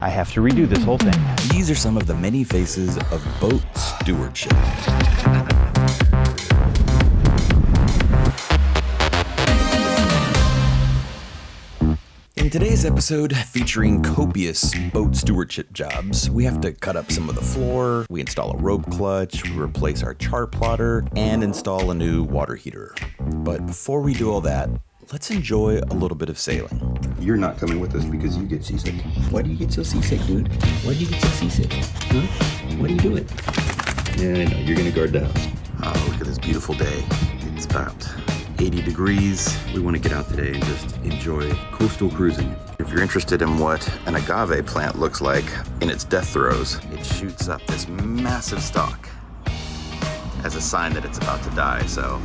I have to redo this whole thing. These are some of the many faces of boat stewardship. In today's episode, featuring copious boat stewardship jobs, we have to cut up some of the floor, we install a rope clutch, we replace our Chartplotter, and install a new water heater. But before we do all that, let's enjoy a little bit of sailing. You're not coming with us because you get seasick. Why do you get so seasick, dude? Why do you get so seasick? Huh? What are you doing? Yeah, I know. You're gonna guard the house. Oh, look at this beautiful day. It's about 80 degrees. We want to get out today and just enjoy coastal cruising. If you're interested in what an agave plant looks like in its death throes, it shoots up this massive stalk as a sign that it's about to die. So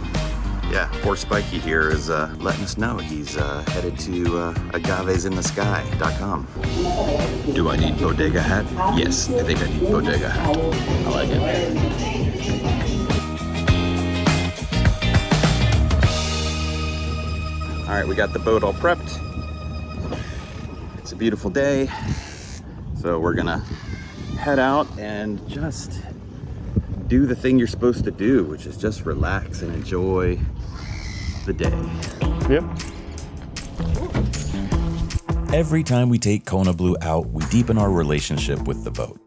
yeah, poor Spiky here is letting us know he's headed to agavesinthesky.com. Do I need bodega hat? Yes, I think I need bodega hat. I like it. All right, we got the boat all prepped. It's a beautiful day. So we're gonna head out and just do the thing you're supposed to do, which is just relax and enjoy the day. Yep. Every time we take Kona Blue out, we deepen our relationship with the boat.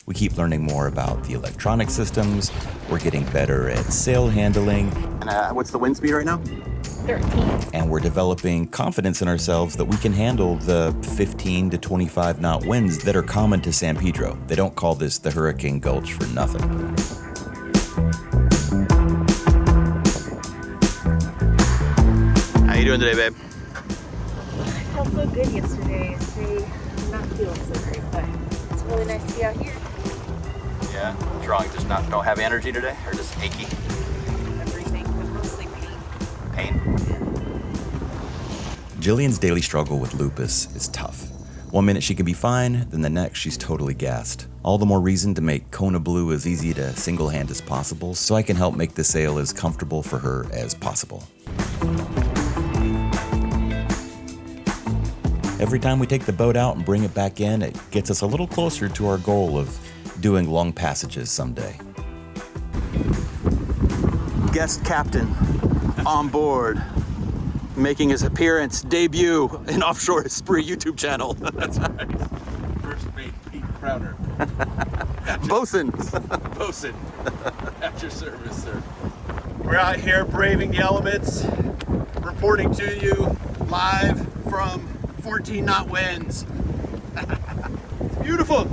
We keep learning more about the electronic systems, we're getting better at sail handling, And what's the wind speed right now? 13. and we're developing confidence in ourselves that we can handle the 15 to 25 knot winds that are common to San Pedro. They don't call this the Hurricane Gulch for nothing. How you doing today, babe? I felt so good yesterday. Today, I'm not feeling so great, but it's really nice to be out here. Yeah, what's wrong? Just don't have energy today, or just achy Everything, but mostly pain. pain? Jillian's daily struggle with lupus is tough. One minute she can be fine, then the next she's totally gassed. All the more reason to make Kona Blue as easy to single hand as possible, so I can help make the sail as comfortable for her as possible. Every time we take the boat out and bring it back in, it gets us a little closer to our goal of doing long passages someday. Guest captain on board, making his debut in Offshore Esprit YouTube channel. That's right. First mate Pete Crowder. Bosun. Bosun. At your service, sir. We're out here braving the elements, reporting to you live from 14 knot winds. It's beautiful.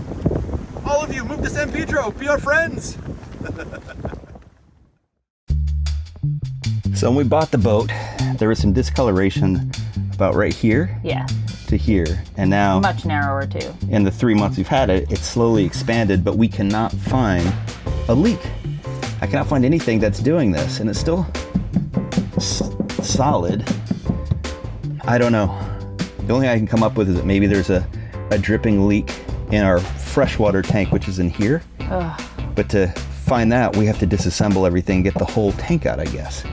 All of you, move to San Pedro. Be our friends. So when we bought the boat, there was some discoloration about right here Yeah, to here. And now, much narrower too. in the 3 months we've had it, it's slowly expanded, but we cannot find a leak. I cannot find anything that's doing this, and it's still solid. I don't know. The only thing I can come up with is that maybe there's a dripping leak in our freshwater tank, which is in here. Ugh. But to find that, we have to disassemble everything, get the whole tank out, I guess.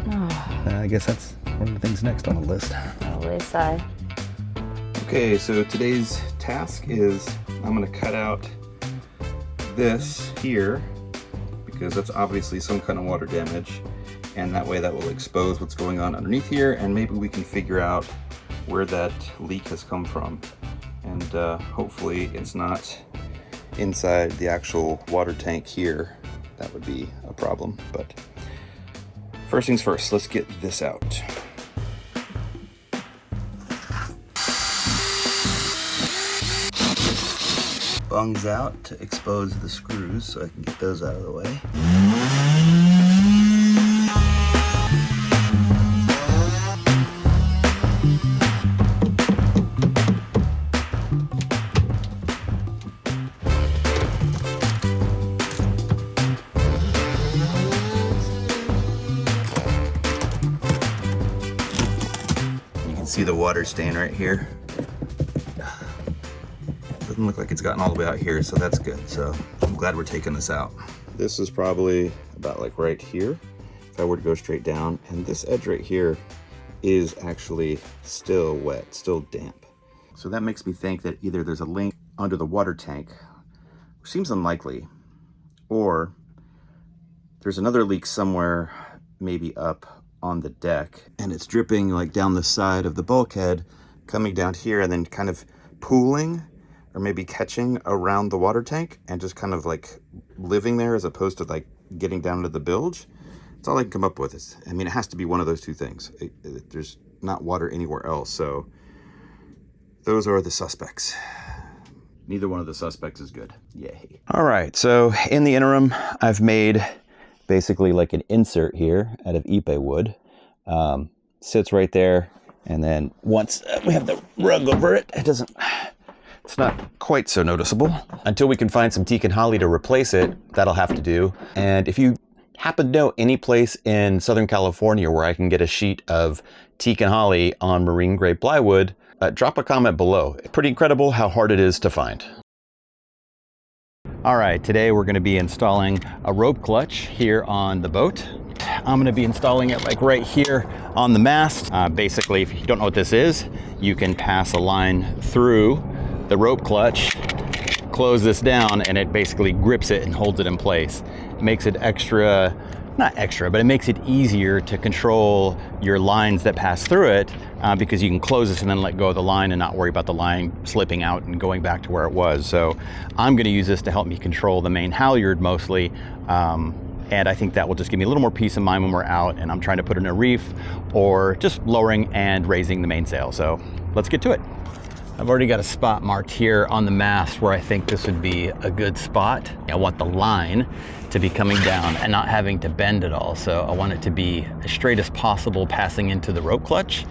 I guess that's one of the things next on the list. Probably sigh. Okay, so today's task is I'm going to cut out this here because that's obviously some kind of water damage, and that way that will expose what's going on underneath here, and maybe we can figure out where that leak has come from, and hopefully it's not inside the actual water tank here. That would be a problem, but first things first, let's get this out. Bungs out to expose the screws so I can get those out of the way. You can see the water stain right here. Doesn't look like it's gotten all the way out here, so that's good. So I'm glad we're taking this out. This is probably about like right here, if I were to go straight down. And this edge right here is actually still wet, still damp. So that makes me think that either there's a link under the water tank, which seems unlikely, or there's another leak somewhere, maybe up on the deck, and it's dripping like down the side of the bulkhead, coming down here and then kind of pooling or maybe catching around the water tank and just kind of like living there as opposed to like getting down to the bilge. That's all I can come up with. I mean, it has to be one of those two things. There's not water anywhere else, so those are the suspects. Neither one of the suspects is good. Yay. All right, so in the interim, I've made basically like an insert here out of ipe wood. Sits right there, and then once we have the rug over it, it's not quite so noticeable. Until we can find some teak and holley to replace it, that'll have to do. And if you happen to know any place in Southern California where I can get a sheet of teak and holley on marine grade plywood, drop a comment below. Pretty incredible how hard it is to find. All right, today we're gonna be installing a rope clutch here on the boat. I'm gonna be installing it like right here on the mast. Basically, if you don't know what this is, you can pass a line through the rope clutch, close this down, and it basically grips it and holds it in place. It makes it not extra, but it makes it easier to control your lines that pass through it because you can close this and then let go of the line and not worry about the line slipping out and going back to where it was. So I'm gonna use this to help me control the main halyard mostly. And I think that will just give me a little more peace of mind when we're out and I'm trying to put in a reef or just lowering and raising the mainsail. So let's get to it. I've already got a spot marked here on the mast where I think this would be a good spot. I want the line to be coming down and not having to bend at all. So I want it to be as straight as possible passing into the rope clutch.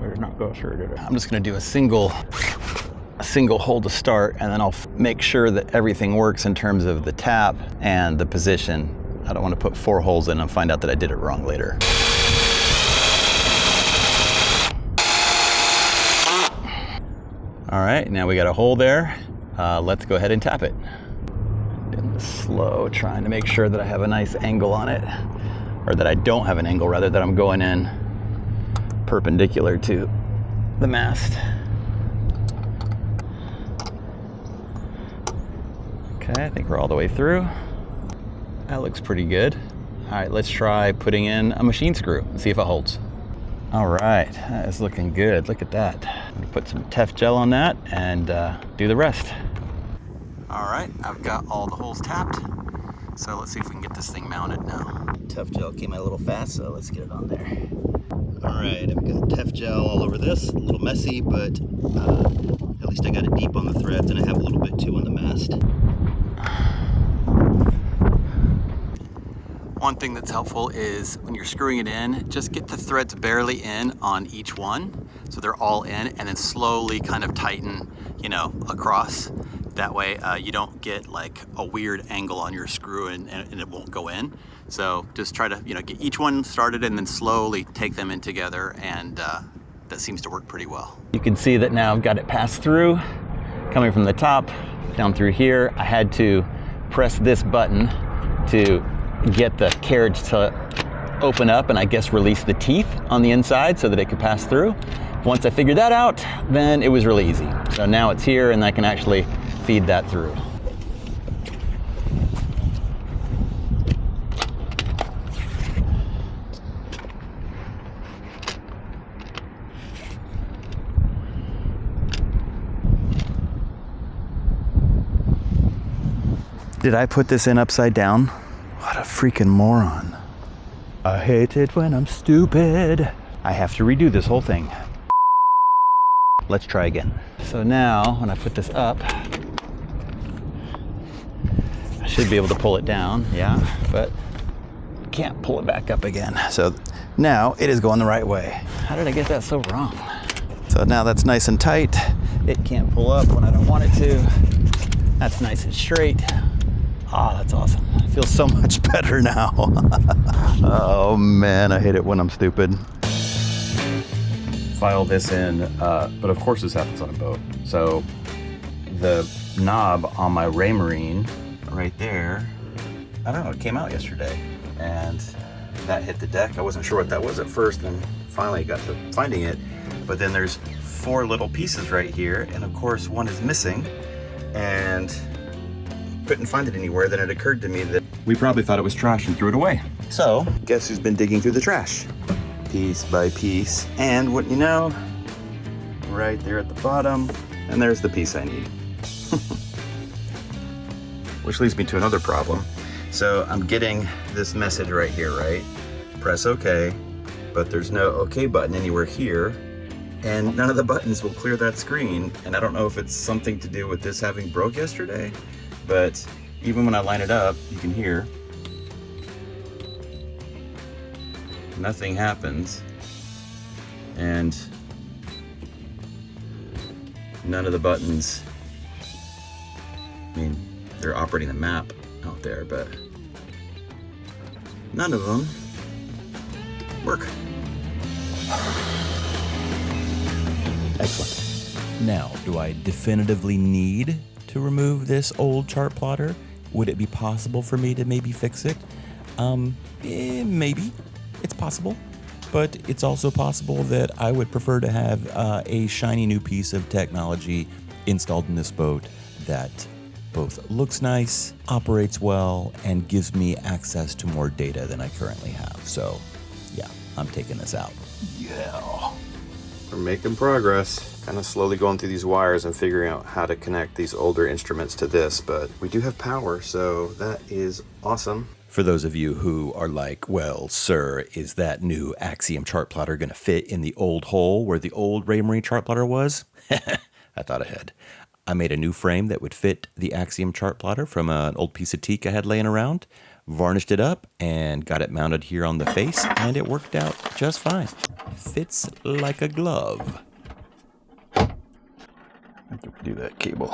I did not go through, did it? I'm just gonna do a single hole to start, and then I'll make sure that everything works in terms of the tap and the position. I don't want to put 4 holes in and find out that I did it wrong later. All right, now we got a hole there. Let's go ahead and tap it. Doing this slow, trying to make sure that I have a nice angle on it, or that I don't have an angle, rather, that I'm going in perpendicular to the mast. Okay, I think we're all the way through. That looks pretty good. All right, let's try putting in a machine screw and see if it holds. All right, that is looking good. Look at that. I'm gonna put some Tef gel on that and do the rest. All right, I've got all the holes tapped. So let's see if we can get this thing mounted now. Tef gel came out a little fast, so let's get it on there. All right, I've got Tef gel all over this. A little messy, but at least I got it deep on the threads, and I have a little bit too on the mast. One thing that's helpful is when you're screwing it in, just get the threads barely in on each one, so they're all in, and then slowly kind of tighten, across. That way you don't get like a weird angle on your screw and it won't go in. So just try to, get each one started and then slowly take them in together, and that seems to work pretty well. You can see that now I've got it passed through, coming from the top down through here. I had to press this button to get the carriage to open up and I guess release the teeth on the inside so that it could pass through. Once I figured that out, then it was really easy. So now it's here and I can actually feed that through. Did I put this in upside down? What a freaking moron. I hate it when I'm stupid. I have to redo this whole thing. Let's try again. So now, when I put this up, I should be able to pull it down, yeah, but can't pull it back up again. So now it is going the right way. How did I get that so wrong? So now that's nice and tight. It can't pull up when I don't want it to. That's nice and straight. Ah, that's awesome. It feels so much better now. Oh man, I hate it when I'm stupid. File this in, but of course this happens on a boat. So the knob on my Raymarine right there, I don't know, it came out yesterday and that hit the deck. I wasn't sure what that was at first, and finally got to finding it. But then there's 4 little pieces right here, and of course one is missing, and couldn't find it anywhere. Then it occurred to me that we probably thought it was trash and threw it away. So guess who's been digging through the trash? Piece by piece, and what you know, right there at the bottom, and there's the piece I need. Which leads me to another problem. So I'm getting this message right here, right? Press OK, but there's no OK button anywhere here, and none of the buttons will clear that screen. And I don't know if it's something to do with this having broke yesterday, but even when I line it up, you can hear nothing happens, and none of the buttons, I mean, they're operating the map out there, but none of them work. Excellent. Now, do I definitively need to remove this old chart plotter? Would it be possible for me to maybe fix it? Maybe. It's possible. But it's also possible that I would prefer to have a shiny new piece of technology installed in this boat that both looks nice, operates well, and gives me access to more data than I currently have. So, yeah, I'm taking this out. Yeah. We're making progress. Kind of slowly going through these wires and figuring out how to connect these older instruments to this, but we do have power, so that is awesome. For those of you who are like, well, sir, is that new Axiom chart plotter going to fit in the old hole where the old Raymarine chart plotter was? I thought ahead. I made a new frame that would fit the Axiom chart plotter from an old piece of teak I had laying around, varnished it up, and got it mounted here on the face, and it worked out just fine. Fits like a glove. I have to redo that cable.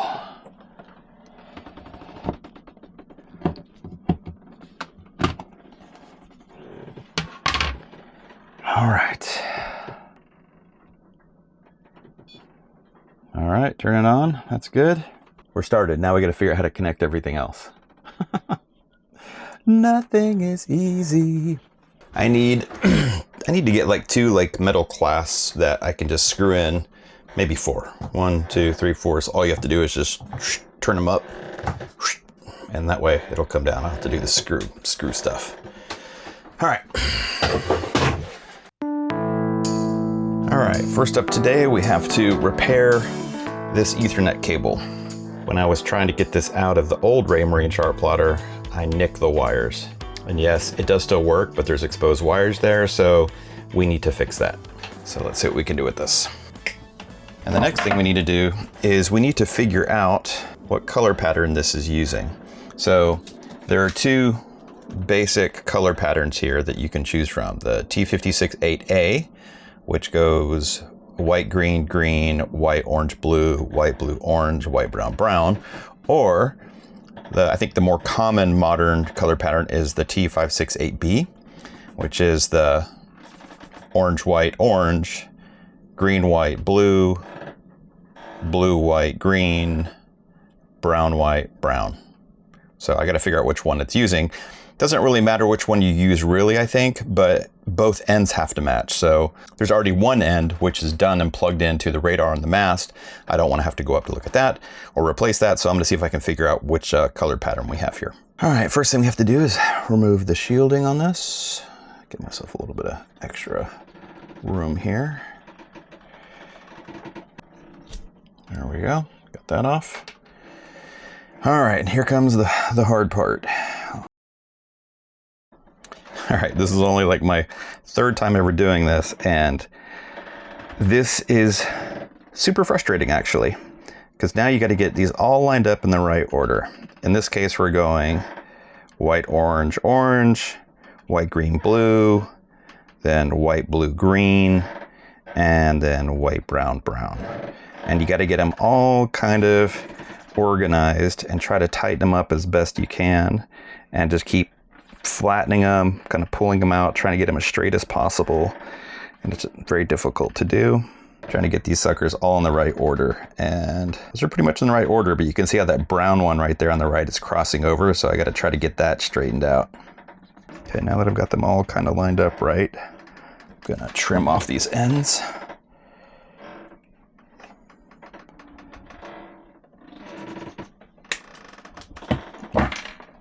All right. All right, turn it on. That's good. We're started. Now we got to figure out how to connect everything else. Nothing is easy. I need to get like 2 like metal clasps that I can just screw in, maybe 4. 1, 2, 3, 4. So all you have to do is just turn them up, and that way it'll come down. I'll have to do the screw stuff. All right. All right, first up today, we have to repair this Ethernet cable. When I was trying to get this out of the old Raymarine chart plotter, I nicked the wires. And yes, it does still work, but there's exposed wires there, so we need to fix that. So let's see what we can do with this. And the next thing we need to do is we need to figure out what color pattern this is using. So there are 2 basic color patterns here that you can choose from. The T56-8A, which goes white, green, green, white, orange, blue, orange, white, brown, brown. Or I think the more common modern color pattern is the T568B, which is the orange, white, orange, green, white, blue, blue, white, green, brown, white, brown. So I got to figure out which one it's using. Doesn't really matter which one you use really, I think, but both ends have to match. So there's already one end which is done and plugged into the radar on the mast. I don't want to have to go up to look at that or replace that. So I'm going to see if I can figure out which color pattern we have here. All right, first thing we have to do is remove the shielding on this. Give myself a little bit of extra room here. There we go, got that off. All right, and here comes the hard part. All right, this is only like my 3rd time ever doing this, and this is super frustrating actually, because now you got to get these all lined up in the right order. In this case, we're going white, orange, orange, white, green, blue, then white, blue, green, and then white, brown, brown. And you got to get them all kind of organized and try to tighten them up as best you can, and just keep flattening them, kind of pulling them out, trying to get them as straight as possible. And it's very difficult to do. Trying to get these suckers all in the right order. And those are pretty much in the right order, but you can see how that brown one right there on the right is crossing over. So I got to try to get that straightened out. Okay, now that I've got them all kind of lined up right, I'm Gonna trim off these ends.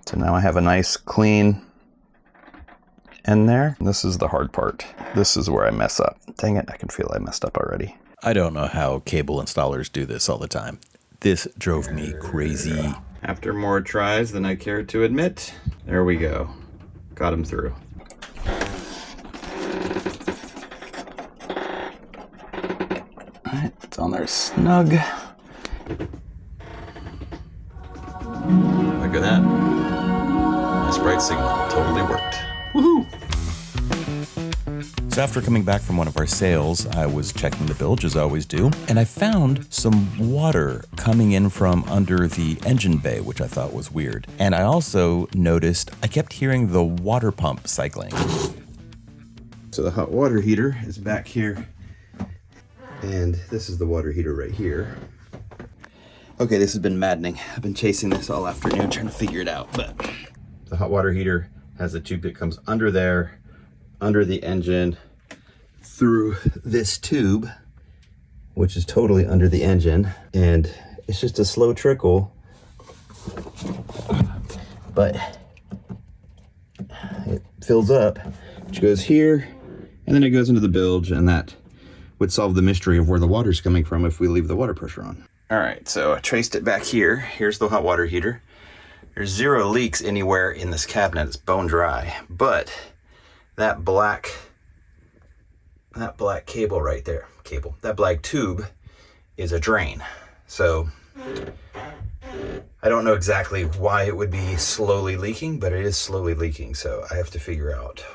So now I have a nice clean end there. This is the hard part. This is where I mess up. Dang it, I can feel I messed up already. I don't know how cable installers do this all the time. This drove me crazy. After more tries than I care to admit, there we go. Got him through. All right, it's on there snug. Look at that. Nice bright signal, totally worked. Woohoo! So after coming back from one of our sails, I was checking the bilge as I always do, and I found some water coming in from under the engine bay, which I thought was weird. And I also noticed I kept hearing the water pump cycling. So the hot water heater is back here, and this is the water heater right here. Okay, this has been maddening. I've been chasing this all afternoon trying to figure it out, but the hot water heater has a tube that comes under there, under the engine, through this tube, which is totally under the engine, and it's just a slow trickle, but it fills up, which goes here, and then it goes into the bilge, and that would solve the mystery of where the water's coming from if we leave the water pressure on. All right, so I traced it back here. Here's the hot water heater. There's 0 leaks anywhere in this cabinet. It's bone dry, but that black cable right there, that black tube is a drain. So I don't know exactly why it would be slowly leaking, but it is slowly leaking. So I have to figure out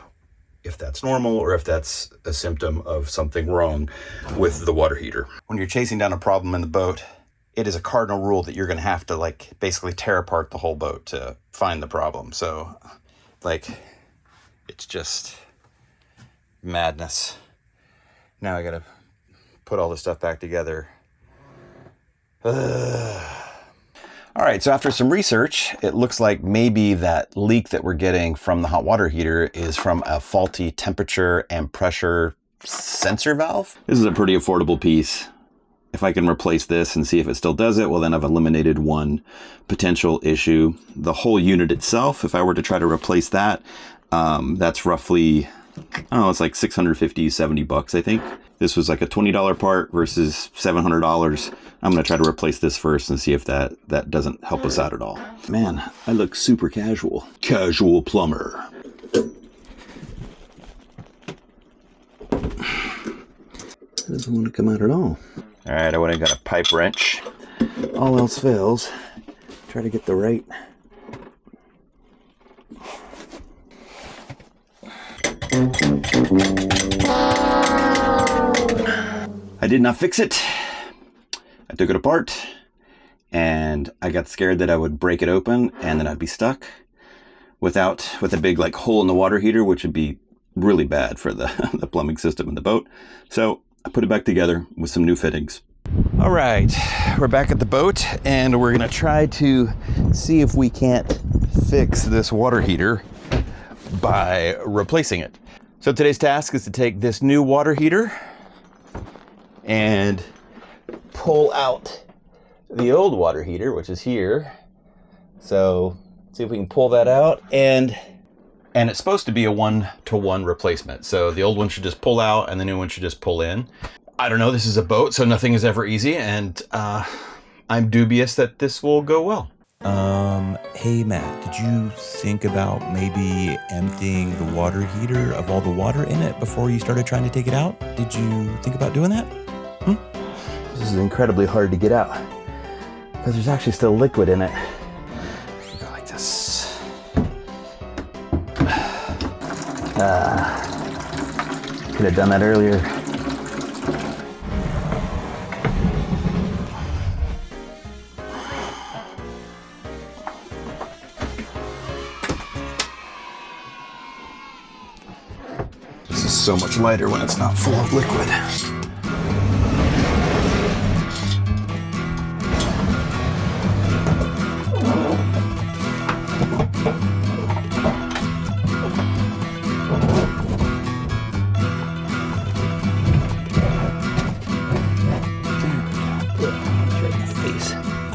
if that's normal or if that's a symptom of something wrong with the water heater. When you're chasing down a problem in the boat, it is a cardinal rule that you're going to have to basically tear apart the whole boat to find the problem. So it's just madness. Now I got to put all this stuff back together. All right, so after some research, it looks like maybe that leak that we're getting from the hot water heater is from a faulty temperature and pressure sensor valve. This is a pretty affordable piece. If I can replace this and see if it still does it, well, then I've eliminated one potential issue. The whole unit itself, if I were to try to replace that, that's roughly, I don't know, it's like 650, 70 bucks, I think. This was like a $20 part versus $700. I'm going to try to replace this first and see if that doesn't help us out at all. Man, I look super casual. Casual plumber. Doesn't want to come out at all. All right, I went and got a pipe wrench. All else fails, try to get the right. I did not fix it. I took it apart and I got scared that I would break it open and then I'd be stuck with a big hole in the water heater, which would be really bad for the plumbing system in the boat. So I put it back together with some new fittings. All right, we're back at the boat and we're gonna try to see if we can't fix this water heater by replacing it. So today's task is to take this new water heater and pull out the old water heater, which is here. So see if we can pull that out, and it's supposed to be a 1-to-1 replacement. So the old one should just pull out and the new one should just pull in. I don't know, this is a boat, so nothing is ever easy, and I'm dubious that this will go well. Hey Matt, did you think about maybe emptying the water heater of all the water in it before you started trying to take it out? Did you think about doing that? This is incredibly hard to get out because there's actually still liquid in it. You go like this. Could have done that earlier. This is so much lighter when it's not full of liquid.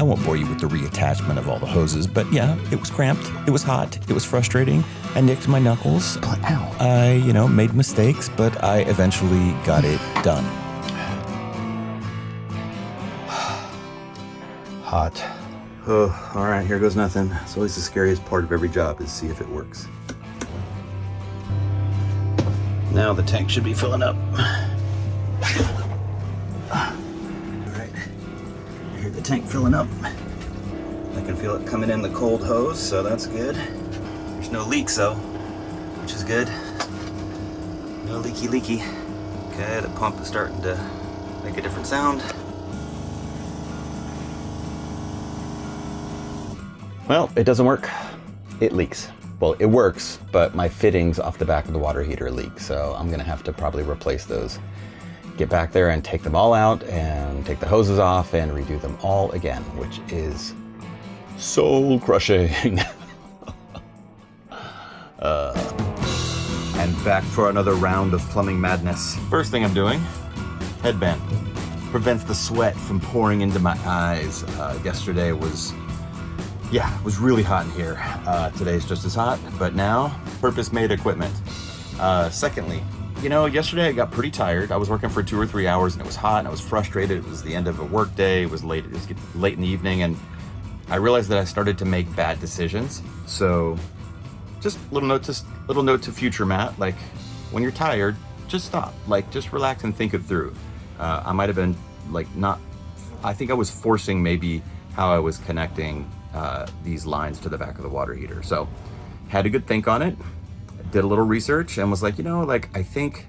I won't bore you with the reattachment of all the hoses, but yeah, it was cramped, it was hot, it was frustrating. I nicked my knuckles. Ow. I, made mistakes, but I eventually got it done. Hot. Oh, all right, here goes nothing. It's always the scariest part of every job is see if it works. Now the tank should be filling up. All right, I hear the tank filling up. I can feel it coming in the cold hose, so that's good. There's no leaks though, which is good. No leaky. Okay, the pump is starting to make a different sound. Well, it doesn't work. It leaks. Well, it works, but my fittings off the back of the water heater leak, so I'm gonna have to probably replace those. Get back there and take them all out and take the hoses off and redo them all again, which is soul crushing. And back for another round of plumbing madness. First thing I'm doing, headband. Prevents the sweat from pouring into my eyes. Yesterday was really hot in here. Today's just as hot, but now, purpose-made equipment. Secondly, yesterday I got pretty tired. I was working for 2 or 3 hours and it was hot and I was frustrated. It was the end of a work day. It was late in the evening and I realized that I started to make bad decisions. So just little note to future Matt, like when you're tired, just stop, like just relax and think it through. I might've been I think I was forcing maybe how I was connecting these lines to the back of the water heater. So had a good think on it, did a little research and was like, I think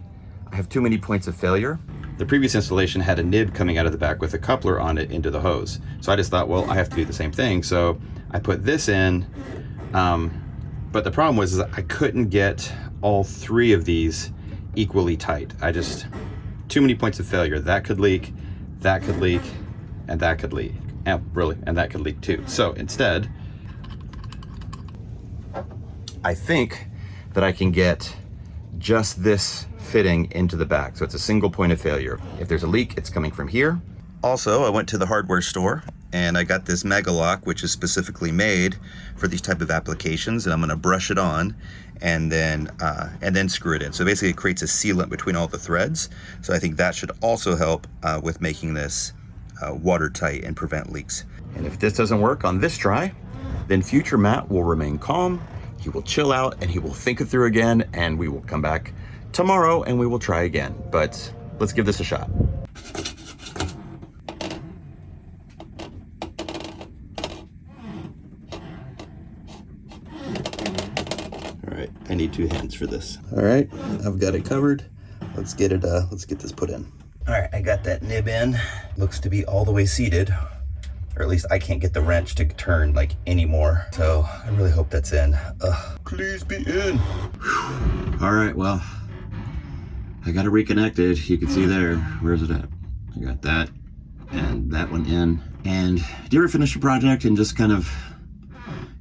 I have too many points of failure. The previous installation had a nib coming out of the back with a coupler on it into the hose. So I just thought, well, I have to do the same thing. So I put this in, but the problem was I couldn't get all 3 of these equally tight. Too many points of failure. That could leak, and that could leak. And that could leak too. So instead, I think that I can get just this fitting into the back. So it's a single point of failure. If there's a leak, it's coming from here. Also, I went to the hardware store and I got this Mega Lock, which is specifically made for these type of applications. And I'm gonna brush it on and then screw it in. So basically it creates a sealant between all the threads. So I think that should also help with making this watertight and prevent leaks. And if this doesn't work on this try, then future Matt will remain calm, he will chill out, and he will think it through again, and we will come back tomorrow and we will try again. But let's give this a shot. All right, I need 2 hands for this. All right, I've got it covered. Let's get this put in. All right, I got that nib in. Looks to be all the way seated, or at least I can't get the wrench to turn anymore. So I really hope that's in. Please be in. All right, well, I got it reconnected. You can see there. Where's it at? I got that and that one in. And do you ever finish a project and just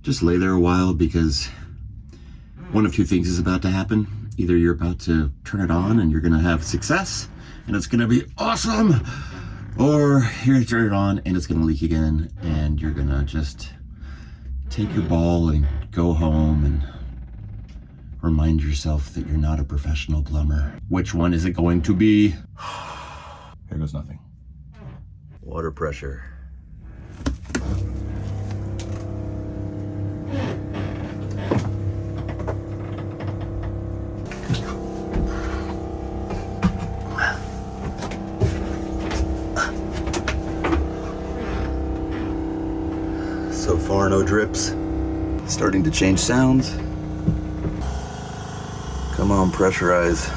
just lay there a while because one of 2 things is about to happen? Either you're about to turn it on and you're gonna have success and it's gonna be awesome, or you're gonna turn it on and it's gonna leak again and you're gonna just take your ball and go home and remind yourself that you're not a professional plumber. Which one is it going to be? Here goes nothing. Water pressure. So far, no drips. Starting to change sounds. Come on, pressurize.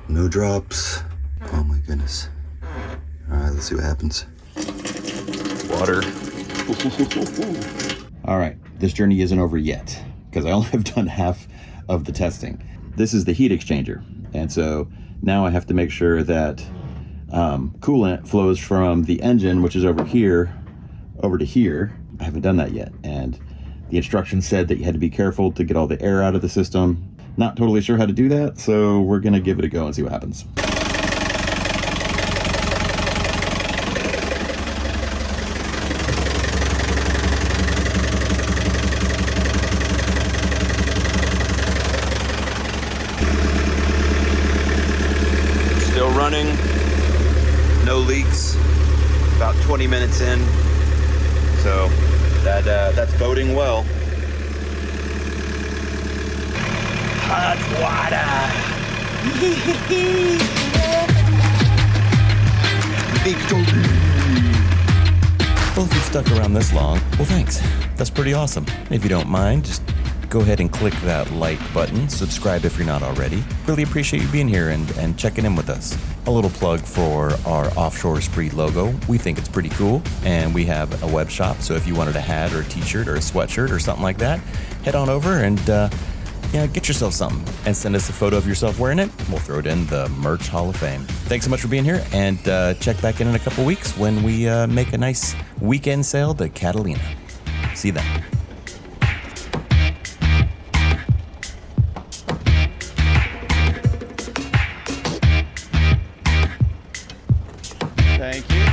No drops. Oh my goodness. All right, let's see what happens. Water. All right, this journey isn't over yet because I only have done half of the testing. This is the heat exchanger. And so now I have to make sure that coolant flows from the engine, which is over here, over to here. I haven't done that yet. And the instructions said that you had to be careful to get all the air out of the system. Not totally sure how to do that, so we're gonna give it a go and see what happens. Still running, no leaks, about 20 minutes in. So that's boding well. Hot water. Victory. Well, if you've stuck around this long, well, thanks. That's pretty awesome. If you don't mind, just go ahead and click that like button. Subscribe if you're not already. Really appreciate you being here and checking in with us. A little plug for our Offshore Spree logo. We think it's pretty cool, and we have a web shop. So if you wanted a hat or a t-shirt or a sweatshirt or something like that, head on over and get yourself something and send us a photo of yourself wearing it. We'll throw it in the Merch Hall of Fame. Thanks so much for being here, and check back in a couple weeks when we make a nice weekend sail to Catalina. See you then. Thank you.